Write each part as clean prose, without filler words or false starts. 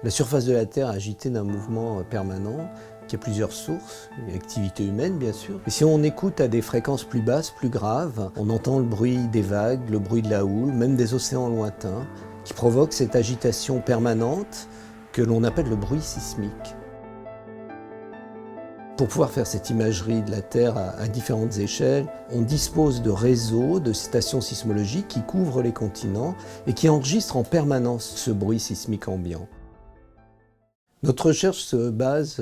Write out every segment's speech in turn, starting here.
La surface de la Terre est agitée d'un mouvement permanent qui a plusieurs sources, l'activité humaine bien sûr. Et si on écoute à des fréquences plus basses, plus graves, on entend le bruit des vagues, le bruit de la houle, même des océans lointains, qui provoquent cette agitation permanente que l'on appelle le bruit sismique. Pour pouvoir faire cette imagerie de la Terre à différentes échelles, on dispose de réseaux, de stations sismologiques qui couvrent les continents et qui enregistrent en permanence ce bruit sismique ambiant. Notre recherche se base,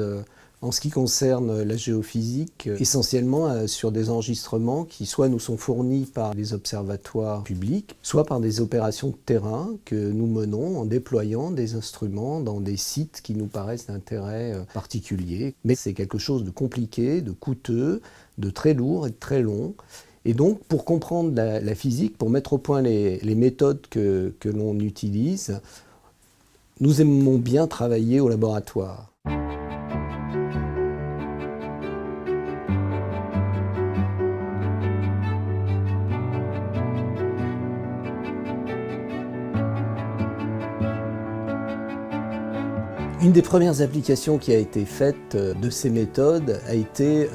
en ce qui concerne la géophysique, essentiellement sur des enregistrements qui soit nous sont fournis par des observatoires publics, soit par des opérations de terrain que nous menons en déployant des instruments dans des sites qui nous paraissent d'intérêt particulier. Mais c'est quelque chose de compliqué, de coûteux, de très lourd et de très long. Et donc, pour comprendre la physique, pour mettre au point les méthodes que l'on utilise, nous aimons bien travailler au laboratoire. Une des premières applications qui a été faite de ces méthodes a été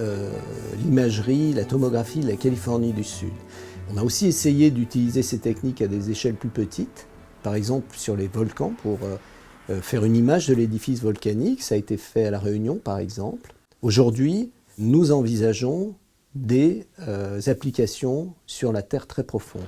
l'imagerie, la tomographie de la Californie du Sud. On a aussi essayé d'utiliser ces techniques à des échelles plus petites, par exemple sur les volcans pour faire une image de l'édifice volcanique. Ça a été fait à La Réunion par exemple. Aujourd'hui, nous envisageons des applications sur la Terre très profonde.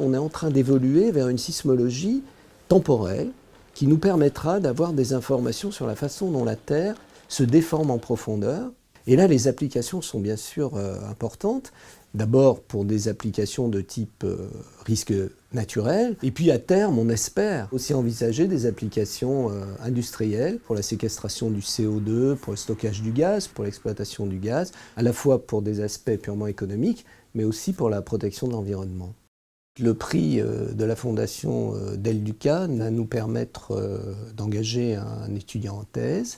On est en train d'évoluer vers une sismologie temporelle qui nous permettra d'avoir des informations sur la façon dont la Terre se déforme en profondeur. Et là, les applications sont bien sûr importantes. D'abord pour des applications de type risque naturel. Et puis à terme, on espère aussi envisager des applications industrielles pour la séquestration du CO2, pour le stockage du gaz, pour l'exploitation du gaz, à la fois pour des aspects purement économiques, mais aussi pour la protection de l'environnement. Le prix de la fondation Del Duca va nous permettre d'engager un étudiant en thèse.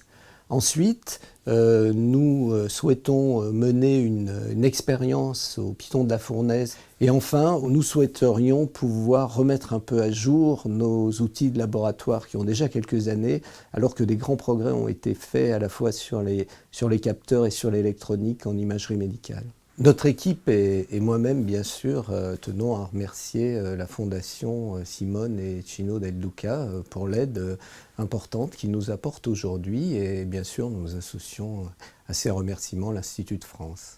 Ensuite, nous souhaitons mener une expérience au Piton de la Fournaise. Et enfin, nous souhaiterions pouvoir remettre un peu à jour nos outils de laboratoire qui ont déjà quelques années, alors que des grands progrès ont été faits à la fois sur les capteurs et sur l'électronique en imagerie médicale. Notre équipe et moi-même, bien sûr, tenons à remercier la Fondation Simone et Cino Del Duca pour l'aide importante qu'ils nous apportent aujourd'hui et bien sûr nous associons à ces remerciements l'Institut de France.